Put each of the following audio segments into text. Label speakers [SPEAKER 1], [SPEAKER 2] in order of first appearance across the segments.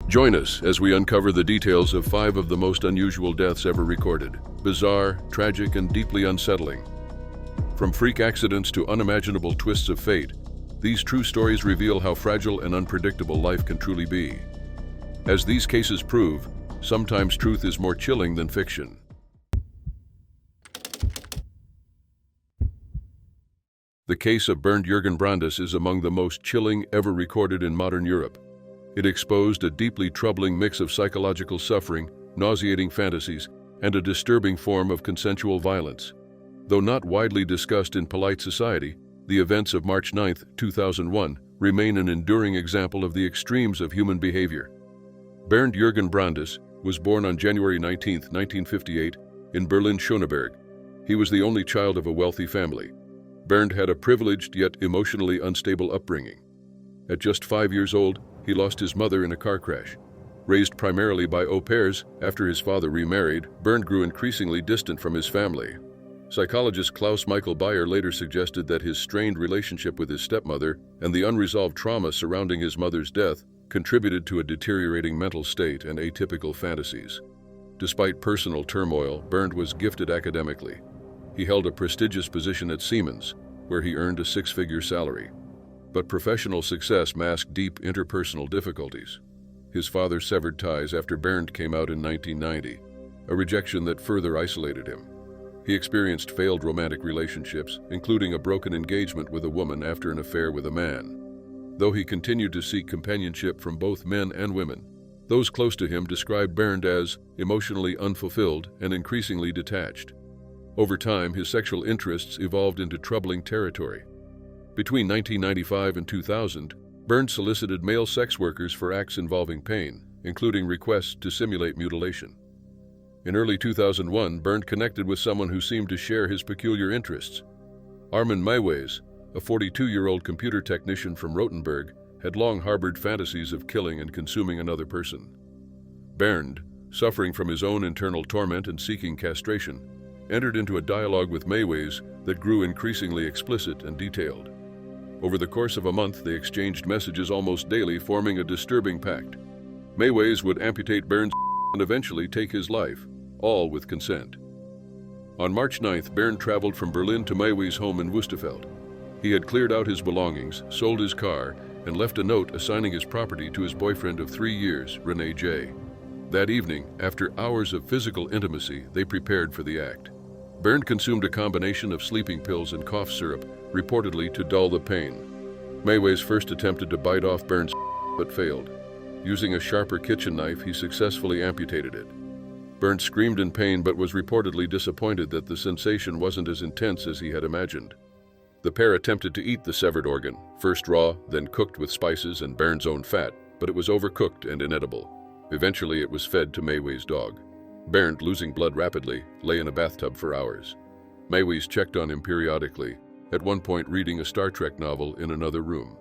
[SPEAKER 1] Join us as we uncover the details of 5 of the most unusual deaths ever recorded. Bizarre, tragic, and deeply unsettling. From freak accidents to unimaginable twists of fate, these true stories reveal how fragile and unpredictable life can truly be. As these cases prove, sometimes truth is more chilling than fiction. The case of Bernd Jürgen Brandes is among the most chilling ever recorded in modern Europe. It exposed a deeply troubling mix of psychological suffering, nauseating fantasies, and a disturbing form of consensual violence. Though not widely discussed in polite society, the events of March 9, 2001 remain an enduring example of the extremes of human behavior. Bernd Jürgen Brandes was born on January 19, 1958, in Berlin-Schöneberg. He was the only child of a wealthy family. Bernd had a privileged yet emotionally unstable upbringing. At just 5 years old, he lost his mother in a car crash. Raised primarily by au pairs after his father remarried, Bernd grew increasingly distant from his family. Psychologist Klaus Michael Bayer later suggested that his strained relationship with his stepmother and the unresolved trauma surrounding his mother's death contributed to a deteriorating mental state and atypical fantasies. Despite personal turmoil, Bernd was gifted academically. He held a prestigious position at Siemens, where he earned a 6-figure salary. But professional success masked deep interpersonal difficulties. His father severed ties after Bernd came out in 1990, a rejection that further isolated him. He experienced failed romantic relationships, including a broken engagement with a woman after an affair with a man. Though he continued to seek companionship from both men and women, those close to him described Bernd as emotionally unfulfilled and increasingly detached. Over time, his sexual interests evolved into troubling territory. Between 1995 and 2000, Bernd solicited male sex workers for acts involving pain, including requests to simulate mutilation. In early 2001, Bernd connected with someone who seemed to share his peculiar interests. Armin Meiwes, a 42-year-old computer technician from Rothenburg, had long harbored fantasies of killing and consuming another person. Bernd, suffering from his own internal torment and seeking castration, entered into a dialogue with Meiwes that grew increasingly explicit and detailed. Over the course of a month, they exchanged messages almost daily, forming a disturbing pact. Meiwes would amputate Bernd's and eventually take his life, all with consent. On March 9th, Bernd traveled from Berlin to Meiwes' home in Wüstefeld. He had cleared out his belongings, sold his car, and left a note assigning his property to his boyfriend of 3 years, Renee J. That evening, after hours of physical intimacy, they prepared for the act. Bernd consumed a combination of sleeping pills and cough syrup, reportedly to dull the pain. Meiwes first attempted to bite off Bernd's but failed. Using a sharper kitchen knife, he successfully amputated it. Bernd screamed in pain but was reportedly disappointed that the sensation wasn't as intense as he had imagined. The pair attempted to eat the severed organ, first raw, then cooked with spices and Bernd's own fat, but it was overcooked and inedible. Eventually, it was fed to Meiwes' dog. Bernd, losing blood rapidly, lay in a bathtub for hours. Meiwes checked on him periodically, at one point reading a Star Trek novel in another room.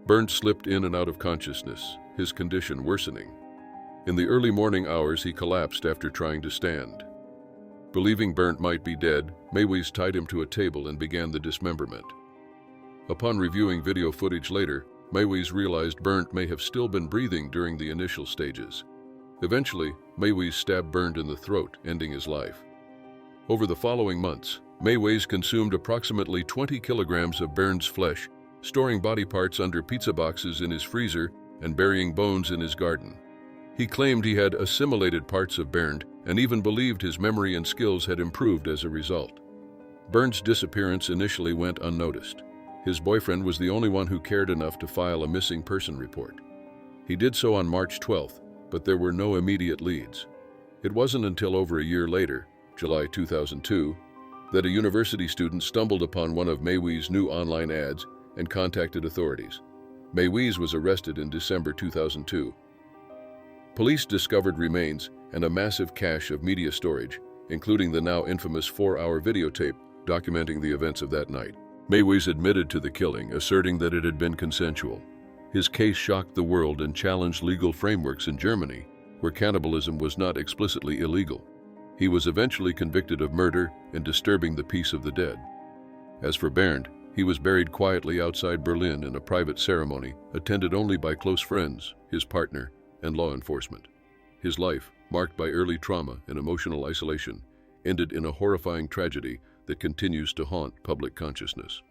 [SPEAKER 1] Bernd slipped in and out of consciousness, his condition worsening. In the early morning hours, he collapsed after trying to stand. Believing Bernd might be dead, Meiwes tied him to a table and began the dismemberment. Upon reviewing video footage later, Meiwes realized Bernd may have still been breathing during the initial stages. Eventually, Meiwes stabbed Bernd in the throat, ending his life. Over the following months, Meiwes consumed approximately 20 kilograms of Bernd's flesh, storing body parts under pizza boxes in his freezer and burying bones in his garden. He claimed he had assimilated parts of Bernd and even believed his memory and skills had improved as a result. Bernd's disappearance initially went unnoticed. His boyfriend was the only one who cared enough to file a missing person report. He did so on March 12th, but there were no immediate leads. It wasn't until over a year later, July 2002, that a university student stumbled upon one of Meiwes' new online ads and contacted authorities. Meiwes was arrested in December 2002. Police discovered remains and a massive cache of media storage, including the now infamous 4-hour videotape documenting the events of that night. Meiwes admitted to the killing, asserting that it had been consensual. His case shocked the world and challenged legal frameworks in Germany, where cannibalism was not explicitly illegal. He was eventually convicted of murder and disturbing the peace of the dead. As for Bernd, he was buried quietly outside Berlin in a private ceremony, attended only by close friends, his partner, and law enforcement. His life, marked by early trauma and emotional isolation, ended in a horrifying tragedy that continues to haunt public consciousness.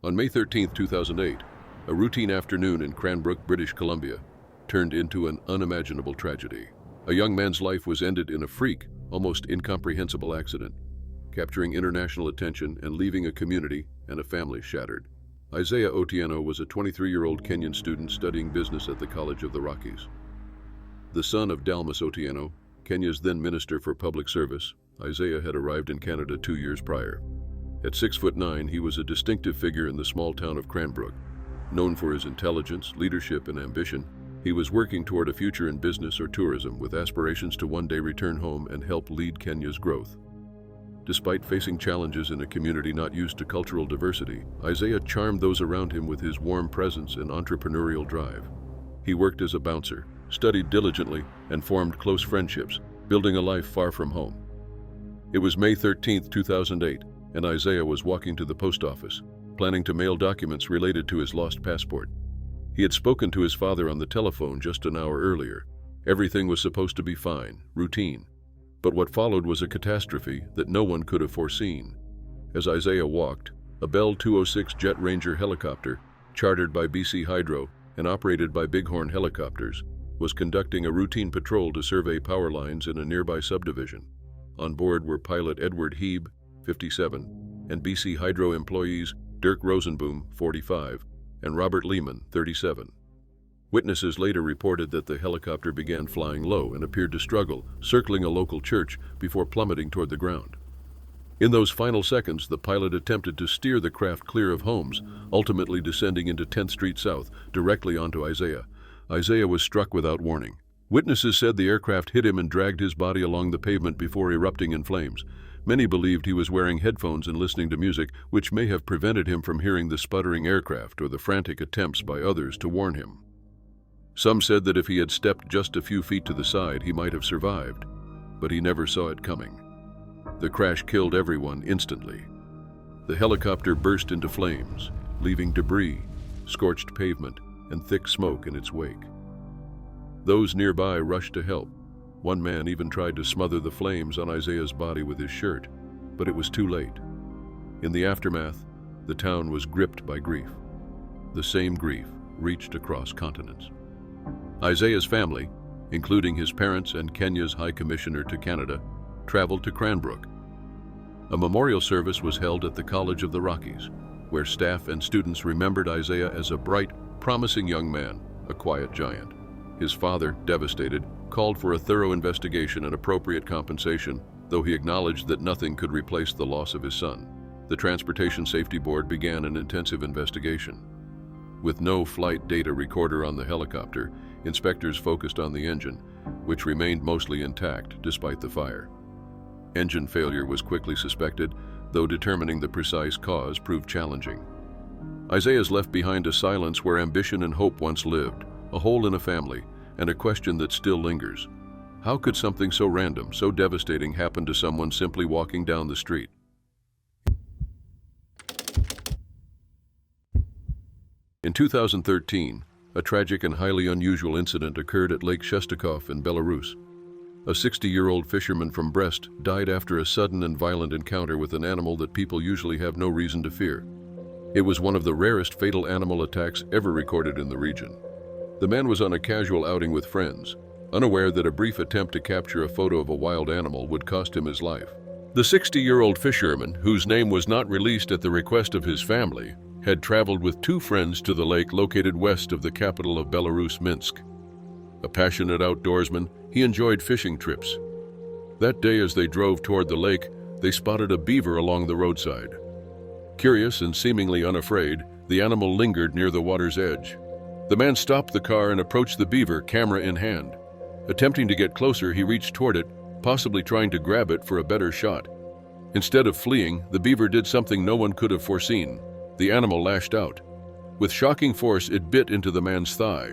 [SPEAKER 1] On May 13, 2008, a routine afternoon in Cranbrook, British Columbia, turned into an unimaginable tragedy. A young man's life was ended in a freak, almost incomprehensible accident, capturing international attention and leaving a community and a family shattered. Isaiah Otieno was a 23-year-old Kenyan student studying business at the College of the Rockies. The son of Dalmas Otieno, Kenya's then Minister for Public Service, Isaiah had arrived in Canada 2 years prior. At 6'9", he was a distinctive figure in the small town of Cranbrook. Known for his intelligence, leadership, and ambition, he was working toward a future in business or tourism with aspirations to one day return home and help lead Kenya's growth. Despite facing challenges in a community not used to cultural diversity, Isaiah charmed those around him with his warm presence and entrepreneurial drive. He worked as a bouncer, studied diligently, and formed close friendships, building a life far from home. It was May 13, 2008, and Isaiah was walking to the post office, planning to mail documents related to his lost passport. He had spoken to his father on the telephone just an hour earlier. Everything was supposed to be fine, routine. But what followed was a catastrophe that no one could have foreseen. As Isaiah walked, a Bell 206 Jet Ranger helicopter, chartered by BC Hydro and operated by Bighorn Helicopters, was conducting a routine patrol to survey power lines in a nearby subdivision. On board were pilot Edward Hebe, 57, and BC Hydro employees Dirk Rosenboom, 45, and Robert Lehman, 37. Witnesses later reported that the helicopter began flying low and appeared to struggle, circling a local church before plummeting toward the ground. In those final seconds, the pilot attempted to steer the craft clear of homes, ultimately descending into 10th Street South, directly onto Isaiah. Isaiah was struck without warning. Witnesses said the aircraft hit him and dragged his body along the pavement before erupting in flames. Many believed he was wearing headphones and listening to music, which may have prevented him from hearing the sputtering aircraft or the frantic attempts by others to warn him. Some said that if he had stepped just a few feet to the side, he might have survived, but he never saw it coming. The crash killed everyone instantly. The helicopter burst into flames, leaving debris, scorched pavement, and thick smoke in its wake. Those nearby rushed to help. One man even tried to smother the flames on Isaiah's body with his shirt, but it was too late. In the aftermath, the town was gripped by grief. The same grief reached across continents. Isaiah's family, including his parents and Kenya's High Commissioner to Canada, traveled to Cranbrook. A memorial service was held at the College of the Rockies, where staff and students remembered Isaiah as a bright, promising young man, a quiet giant. His father, devastated, called for a thorough investigation and appropriate compensation, though he acknowledged that nothing could replace the loss of his son. The Transportation Safety Board began an intensive investigation. With no flight data recorder on the helicopter, inspectors focused on the engine, which remained mostly intact despite the fire. Engine failure was quickly suspected, though determining the precise cause proved challenging. Isaiah's left behind a silence where ambition and hope once lived, a hole in a family, and a question that still lingers. How could something so random, so devastating happen to someone simply walking down the street? In 2013, a tragic and highly unusual incident occurred at Lake Shestakov in Belarus. A 60-year-old fisherman from Brest died after a sudden and violent encounter with an animal that people usually have no reason to fear. It was one of the rarest fatal animal attacks ever recorded in the region. The man was on a casual outing with friends, unaware that a brief attempt to capture a photo of a wild animal would cost him his life. The 60-year-old fisherman, whose name was not released at the request of his family, had traveled with 2 friends to the lake located west of the capital of Belarus, Minsk. A passionate outdoorsman, he enjoyed fishing trips. That day, as they drove toward the lake, they spotted a beaver along the roadside. Curious and seemingly unafraid, the animal lingered near the water's edge. The man stopped the car and approached the beaver, camera in hand. Attempting to get closer, he reached toward it, possibly trying to grab it for a better shot. Instead of fleeing, the beaver did something no one could have foreseen. The animal lashed out. With shocking force, it bit into the man's thigh.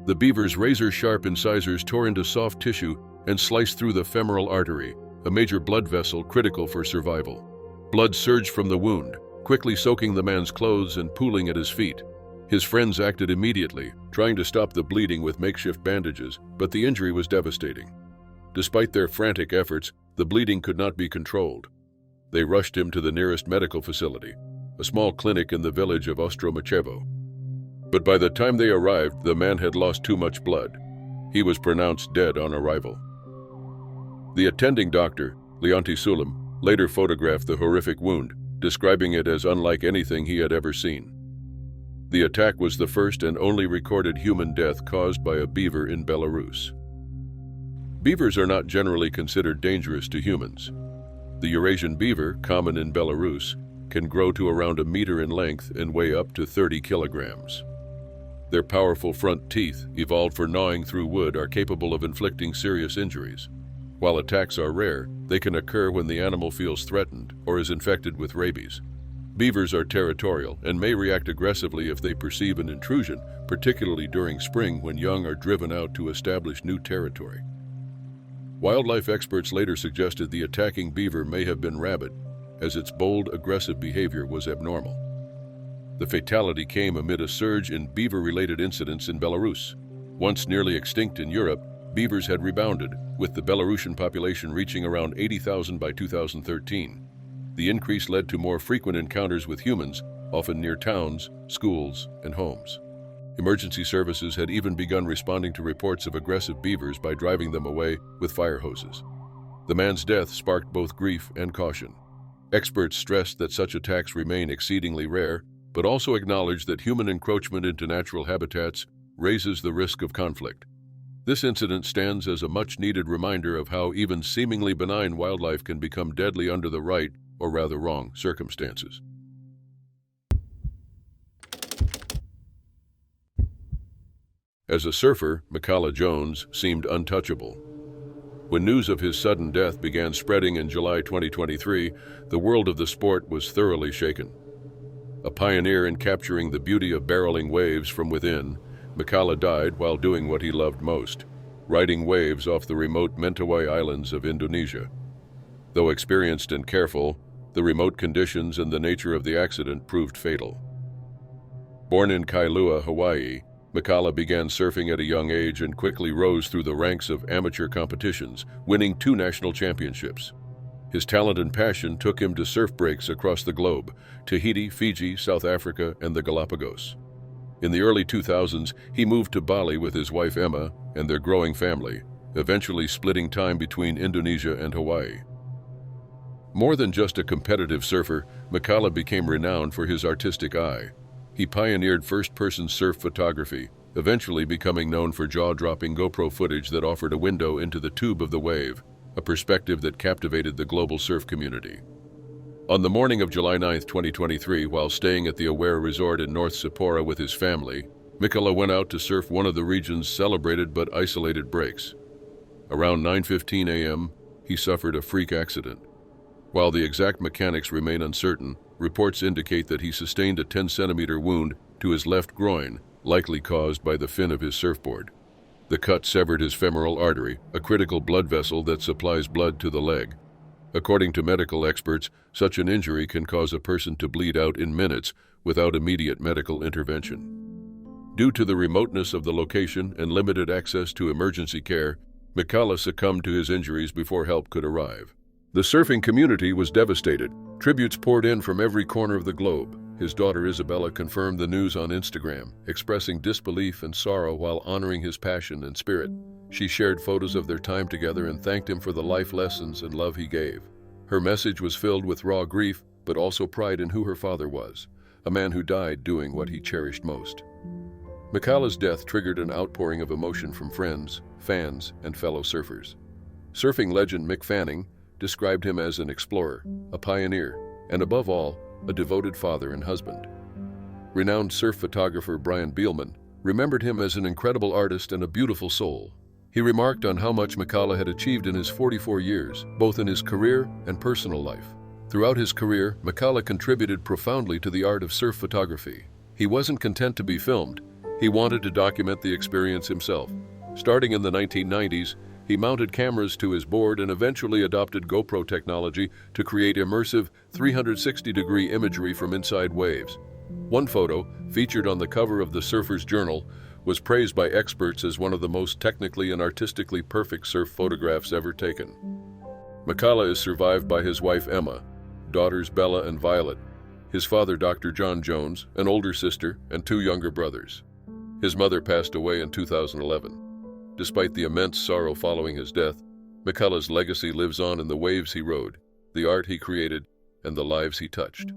[SPEAKER 1] The beaver's razor-sharp incisors tore into soft tissue and sliced through the femoral artery, a major blood vessel critical for survival. Blood surged from the wound, quickly soaking the man's clothes and pooling at his feet. His friends acted immediately, trying to stop the bleeding with makeshift bandages, but the injury was devastating. Despite their frantic efforts, the bleeding could not be controlled. They rushed him to the nearest medical facility, a small clinic in the village of Ostromachevo. But by the time they arrived, the man had lost too much blood. He was pronounced dead on arrival. The attending doctor, Leonti Sulim, later photographed the horrific wound, describing it as unlike anything he had ever seen. The attack was the first and only recorded human death caused by a beaver in Belarus. Beavers are not generally considered dangerous to humans. The Eurasian beaver, common in Belarus, can grow to around 1 meter in length and weigh up to 30 kilograms. Their powerful front teeth, evolved for gnawing through wood, are capable of inflicting serious injuries. While attacks are rare, they can occur when the animal feels threatened or is infected with rabies. Beavers are territorial and may react aggressively if they perceive an intrusion, particularly during spring when young are driven out to establish new territory. Wildlife experts later suggested the attacking beaver may have been rabbit, as its bold, aggressive behavior was abnormal. The fatality came amid a surge in beaver-related incidents in Belarus. Once nearly extinct in Europe, beavers had rebounded, with the Belarusian population reaching around 80,000 by 2013. The increase led to more frequent encounters with humans, often near towns, schools, and homes. Emergency services had even begun responding to reports of aggressive beavers by driving them away with fire hoses. The man's death sparked both grief and caution. Experts stressed that such attacks remain exceedingly rare, but also acknowledged that human encroachment into natural habitats raises the risk of conflict. This incident stands as a much-needed reminder of how even seemingly benign wildlife can become deadly under the right, or rather wrong, circumstances. As a surfer, Mikala Jones seemed untouchable. When news of his sudden death began spreading in July 2023, the world of the sport was thoroughly shaken. A pioneer in capturing the beauty of barreling waves from within, Mikala died while doing what he loved most, riding waves off the remote Mentawai Islands of Indonesia. Though experienced and careful, the remote conditions and the nature of the accident proved fatal. Born in Kailua, Hawaii, Mikala began surfing at a young age and quickly rose through the ranks of amateur competitions, winning 2 national championships. His talent and passion took him to surf breaks across the globe: Tahiti, Fiji, South Africa, and the Galapagos. In the early 2000s, he moved to Bali with his wife Emma and their growing family, eventually splitting time between Indonesia and Hawaii. More than just a competitive surfer, Mikala became renowned for his artistic eye. He pioneered first-person surf photography, eventually becoming known for jaw-dropping GoPro footage that offered a window into the tube of the wave, a perspective that captivated the global surf community. On the morning of July 9, 2023, while staying at the Aware Resort in North Sapporo with his family, Mikala went out to surf one of the region's celebrated but isolated breaks. Around 9:15 a.m., he suffered a freak accident. While the exact mechanics remain uncertain, reports indicate that he sustained a 10-centimeter wound to his left groin, likely caused by the fin of his surfboard. The cut severed his femoral artery, a critical blood vessel that supplies blood to the leg. According to medical experts, such an injury can cause a person to bleed out in minutes without immediate medical intervention. Due to the remoteness of the location and limited access to emergency care, Mikala succumbed to his injuries before help could arrive. The surfing community was devastated. Tributes poured in from every corner of the globe. His daughter Isabella confirmed the news on Instagram, expressing disbelief and sorrow while honoring his passion and spirit. She shared photos of their time together and thanked him for the life lessons and love he gave. Her message was filled with raw grief, but also pride in who her father was, a man who died doing what he cherished most. Mikala's death triggered an outpouring of emotion from friends, fans, and fellow surfers. Surfing legend Mick Fanning described him as an explorer, a pioneer, and above all, a devoted father and husband. Renowned surf photographer Brian Bielman remembered him as an incredible artist and a beautiful soul. He remarked on how much Mikala had achieved in his 44 years, both in his career and personal life. Throughout his career, Mikala contributed profoundly to the art of surf photography. He wasn't content to be filmed. He wanted to document the experience himself. Starting in the 1990s, He mounted cameras to his board and eventually adopted GoPro technology to create immersive 360-degree imagery from inside waves. One photo, featured on the cover of the Surfer's Journal, was praised by experts as one of the most technically and artistically perfect surf photographs ever taken. McCullough is survived by his wife Emma, daughters Bella and Violet, his father Dr. John Jones, an older sister, and 2 younger brothers. His mother passed away in 2011. Despite the immense sorrow following his death, McCullough's legacy lives on in the waves he rode, the art he created, and the lives he touched.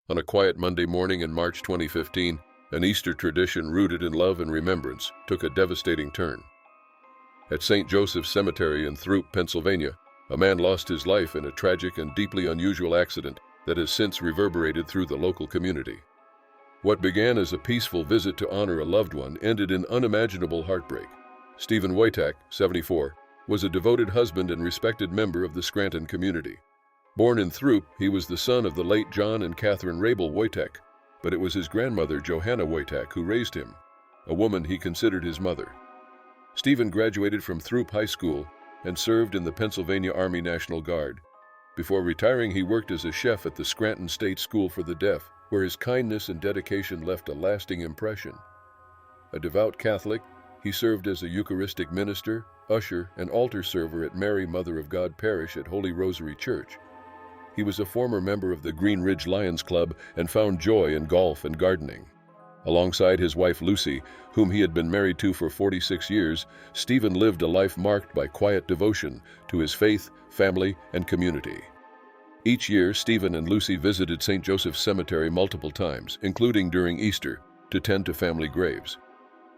[SPEAKER 1] On a quiet Monday morning in March 2015, an Easter tradition rooted in love and remembrance took a devastating turn. At St. Joseph's Cemetery in Throop, Pennsylvania, a man lost his life in a tragic and deeply unusual accident that has since reverberated through the local community. What began as a peaceful visit to honor a loved one ended in unimaginable heartbreak. Stephen Wojtak, 74, was a devoted husband and respected member of the Scranton community. Born in Throop, he was the son of the late John and Catherine Rabel Wojtak, but it was his grandmother Johanna Wojtak who raised him, a woman he considered his mother. Stephen graduated from Throop High School and served in the Pennsylvania Army National Guard. Before retiring, he worked as a chef at the Scranton State School for the Deaf, where his kindness and dedication left a lasting impression. A devout Catholic, he served as a Eucharistic minister, usher, and altar server at Mary Mother of God Parish at Holy Rosary Church. He was a former member of the Green Ridge Lions Club and found joy in golf and gardening. Alongside his wife Lucy, whom he had been married to for 46 years, Stephen lived a life marked by quiet devotion to his faith, family, and community. Each year, Stephen and Lucy visited St. Joseph's Cemetery multiple times, including during Easter, to tend to family graves.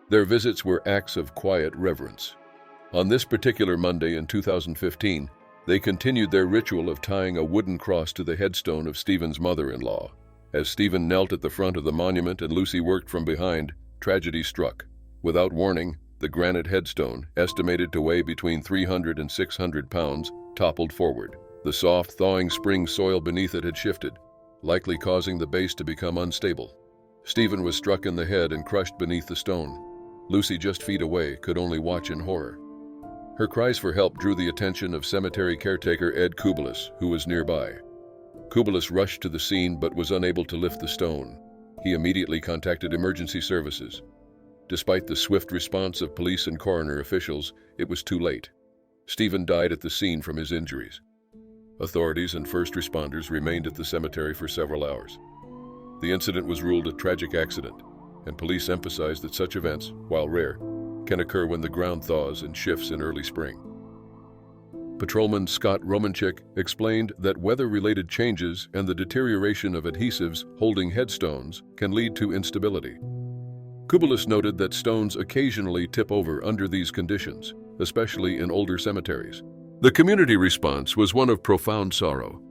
[SPEAKER 1] Their visits were acts of quiet reverence. On this particular Monday in 2015, they continued their ritual of tying a wooden cross to the headstone of Stephen's mother-in-law. As Stephen knelt at the front of the monument and Lucy worked from behind, tragedy struck. Without warning, the granite headstone, estimated to weigh between 300 and 600 pounds, toppled forward. The soft, thawing spring soil beneath it had shifted, likely causing the base to become unstable. Stephen was struck in the head and crushed beneath the stone. Lucy, just feet away, could only watch in horror. Her cries for help drew the attention of cemetery caretaker Ed Kubelis, who was nearby. Kubelis rushed to the scene but was unable to lift the stone. He immediately contacted emergency services. Despite the swift response of police and coroner officials, it was too late. Stephen died at the scene from his injuries. Authorities and first responders remained at the cemetery for several hours. The incident was ruled a tragic accident, and police emphasized that such events, while rare, can occur when the ground thaws and shifts in early spring. Patrolman Scott Romanchik explained that weather-related changes and the deterioration of adhesives holding headstones can lead to instability. Kubelis noted that stones occasionally tip over under these conditions, especially in older cemeteries. The community response was one of profound sorrow.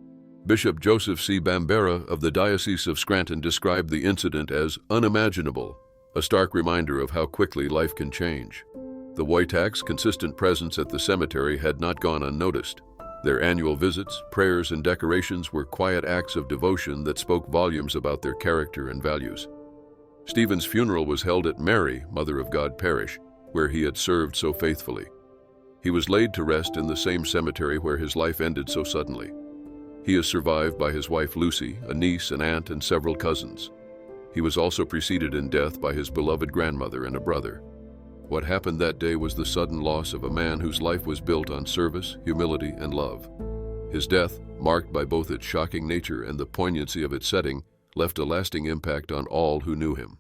[SPEAKER 1] Bishop Joseph C. Bambera of the Diocese of Scranton described the incident as unimaginable, a stark reminder of how quickly life can change. The Wojtak's consistent presence at the cemetery had not gone unnoticed. Their annual visits, prayers, and decorations were quiet acts of devotion that spoke volumes about their character and values. Stephen's funeral was held at Mary, Mother of God Parish, where he had served so faithfully. He was laid to rest in the same cemetery where his life ended so suddenly. He is survived by his wife Lucy, a niece, an aunt, and several cousins. He was also preceded in death by his beloved grandmother and a brother. What happened that day was the sudden loss of a man whose life was built on service, humility, and love. His death, marked by both its shocking nature and the poignancy of its setting, left a lasting impact on all who knew him.